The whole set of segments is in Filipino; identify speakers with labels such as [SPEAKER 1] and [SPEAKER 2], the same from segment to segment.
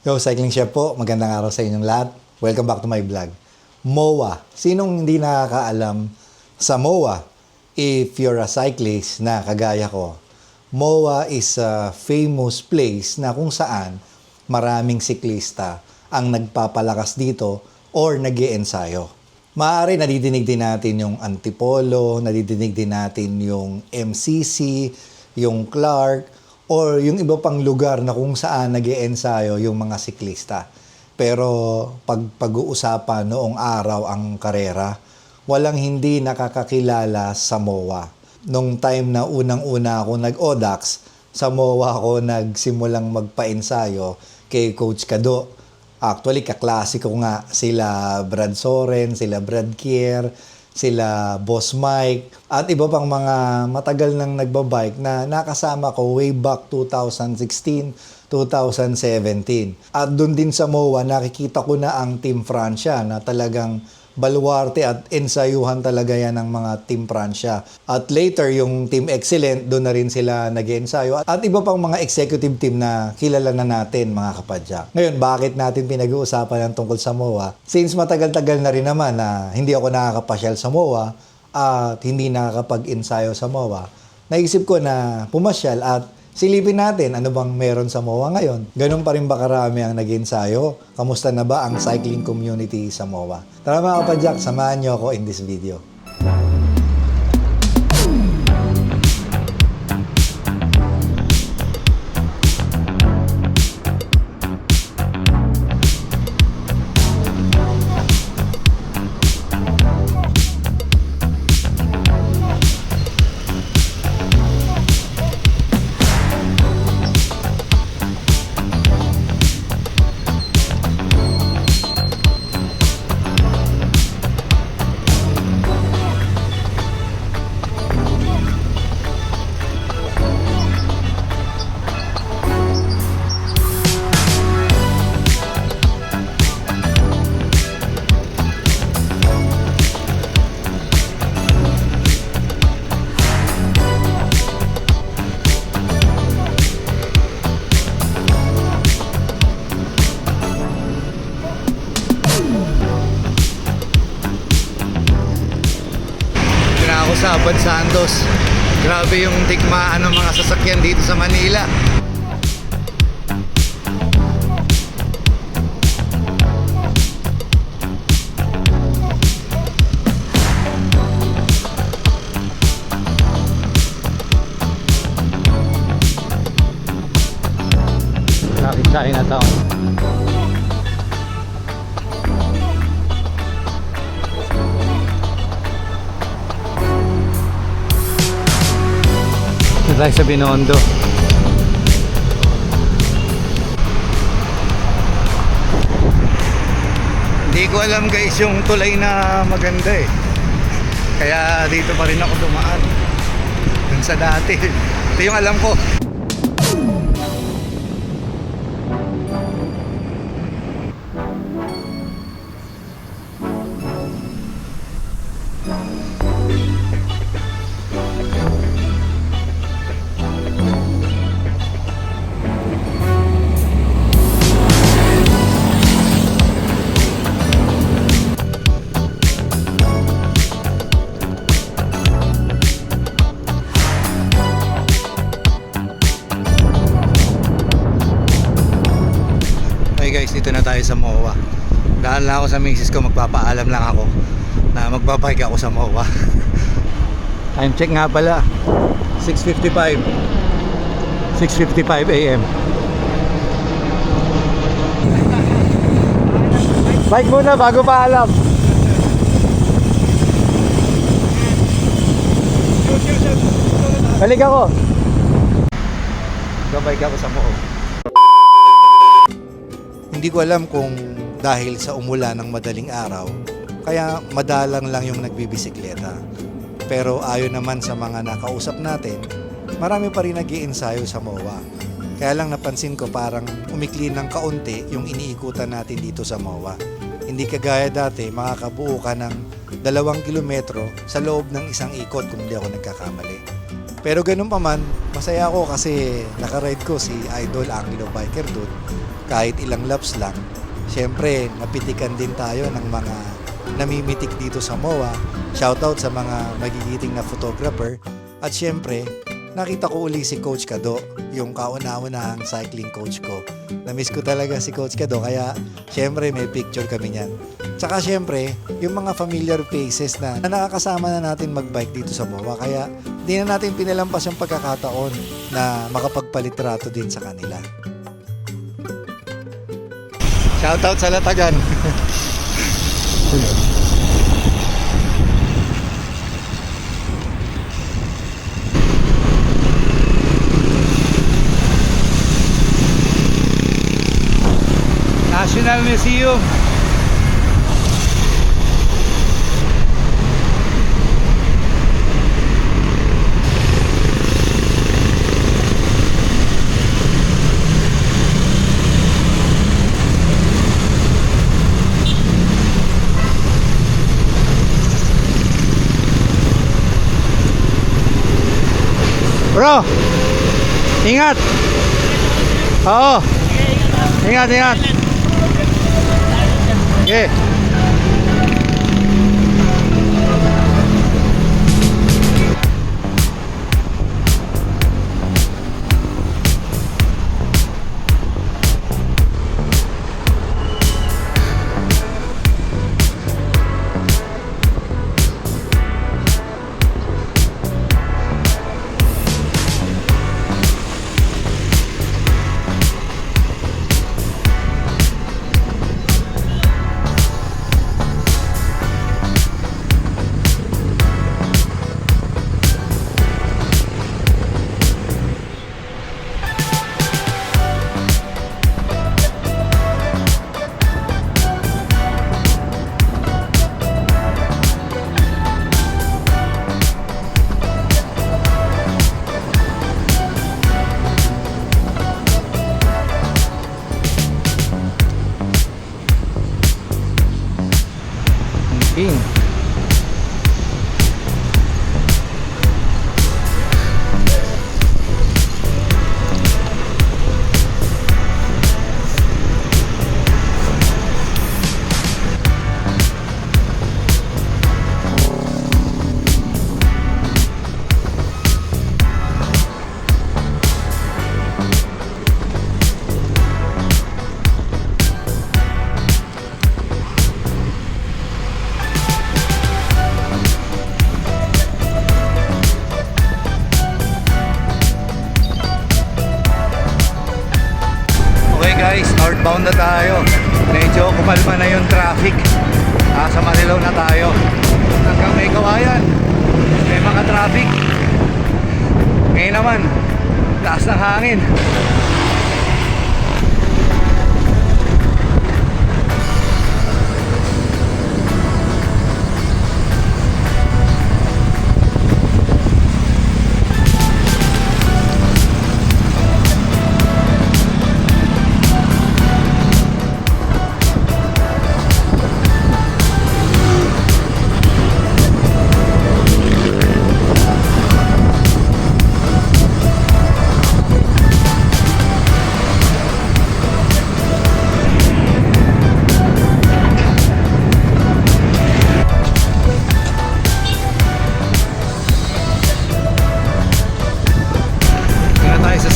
[SPEAKER 1] Yo, Cycling Chef po. Magandang araw sa inyong lahat. Welcome back to my vlog. MOA. Sinong hindi nakakaalam sa MOA? If you're a cyclist na kagaya ko, MOA is a famous place na kung saan maraming siklista ang nagpapalakas dito or nag-iensayo. Maaari nadidinig din natin yung Antipolo, nadidinig din natin yung MCC, yung Clark, or yung iba pang lugar na kung saan nag-iensayo yung mga siklista. Pero pag-uusapan noong araw ang karera, walang hindi nakakakilala sa MOA. Nung time na unang-una ako nag-ODAX, sa MOA ako nagsimulang magpa-ensayo kay Coach Kado. Actually, kaklase ko nga sila Brad Soren, sila Brad Kier, sila Boss Mike, at iba pang mga matagal nang nagbabike na nakasama ko way back 2016, 2017. At doon din sa MOA, nakikita ko na ang Team Francia na talagang baluarte at ensayuhan talaga yan ng mga Team Francia. At later, yung Team Excellent, doon na rin sila nag-ensayo. At iba pang mga executive team na kilala na natin, mga kapadyak. Ngayon, bakit natin pinag-uusapan ang tungkol sa MOA? Since matagal-tagal na rin naman na hindi ako nakakapasyal sa MOA at hindi nakakapag-ensayo sa MOA, naisip ko na pumasyal at silipin natin ano bang meron sa MOA ngayon. Ganun pa rin ba karami ang nag-ensayo? Kamusta na ba ang cycling community sa MOA? Tara mga kapadyak, samahan niyo ako in this video. Sa Abad Santos. Grabe yung tikmaan ng mga sasakyan dito sa Manila. Traffic Chinatown. Tayo sa Binondo. Hindi ko alam guys yung tulay na maganda eh. Kaya dito pa rin ako dumaan. Dun sa dati. Ito yung alam ko. Guys, dito na tayo sa MOA. Dahil na ako sa misis ko, magpapaalam lang ako na magbabike ako sa MOA. Time check nga pala, 6:55 AM. Bike muna bago paalam. Balik ako. Magbabike ako sa MOA. Hindi ko alam kung dahil sa umulan ng madaling araw, kaya madalang lang yung nagbibisikleta. Pero ayon naman sa mga nakausap natin, marami pa rin nag-iensayo sa MOA. Kaya lang napansin ko parang umikli ng kaunti yung iniikutan natin dito sa MOA. Hindi kagaya dati, makakabuo ka ng 2 kilometro sa loob ng isang ikot kung hindi ako nagkakamali. Pero ganun pa man, masaya ako kasi nakaride ko si Idol Angelo Biker Dude. Kahit ilang laps lang, syempre napitikan din tayo ng mga namimitik dito sa MOA. Shoutout sa mga magigiting na photographer. At syempre, nakita ko uli si Coach Kado, yung kauna-unahang cycling coach ko. Na-miss ko talaga si Coach Kado, kaya syempre may picture kami niyan. Tsaka syempre, yung mga familiar faces na nakakasama na natin magbike dito sa MOA, kaya di na natin pinalampas yung pagkakataon na makapagpalitrato din sa kanila. Shoutout sa Latagan. National Museum. Bro, ingat. Oo. Ingat, ingat. Okay. King. Guys, northbound na tayo. Medyo kumalma na yung traffic. Sa Marilao na tayo. Hanggang may kawayan. May mga traffic. Ngayon naman, lakas ng hangin.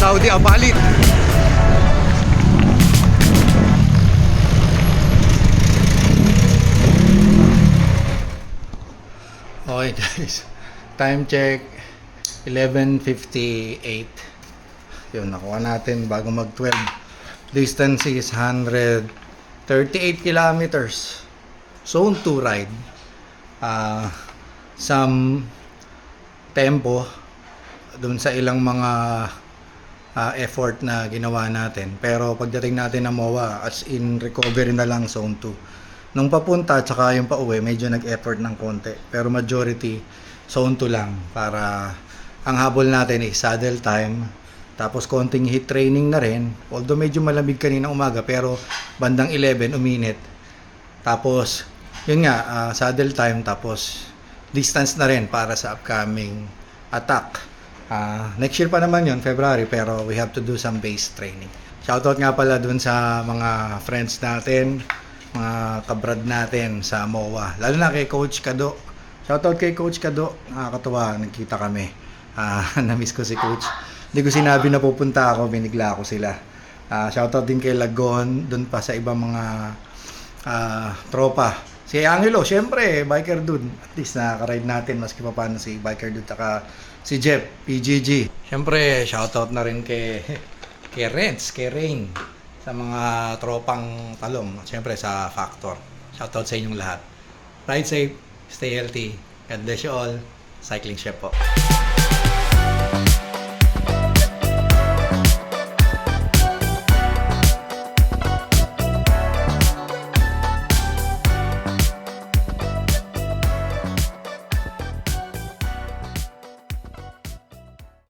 [SPEAKER 1] Saudi Abalit. Okay guys, time check 11:58. Yun, nakuha natin bago mag 12. Distance is 138 kilometers. Zone 2 ride. Some tempo dun sa ilang mga effort na ginawa natin. Pero pagdating natin ng MOA, as in recovery na lang zone 2. Nung papunta at saka yung pauwi, medyo nag-effort ng konti. Pero majority, zone 2 lang. Para ang habol natin is saddle time. Tapos konting heat training na rin. Although medyo malamig kanina umaga, pero bandang 11 uminit. Tapos, yun nga, saddle time. Tapos, distance na rin para sa upcoming attack. Next year pa naman yun, February, pero we have to do some base training. Shoutout nga pala dun sa mga friends natin, mga kabrad natin sa MOA. Lalo na kay Coach Kado. Shoutout kay Coach Kado. Nakakatuwa, nagkita kami. Na-miss ko si Coach. Hindi ko sinabi na pupunta ako, binigla ako sila. Shoutout din kay Lagon, dun pa sa ibang mga tropa. Si Angelo, syempre, biker dude. At least nakaka-ride natin maski pa paano si biker dude. Taka si Jeff, PGG. Syempre, shoutout na rin kay Renz, kay Rain. Sa mga tropang talong. At syempre sa Factor. Shoutout sa inyong lahat. Ride safe, stay healthy. God bless you all. Cycling Chef po.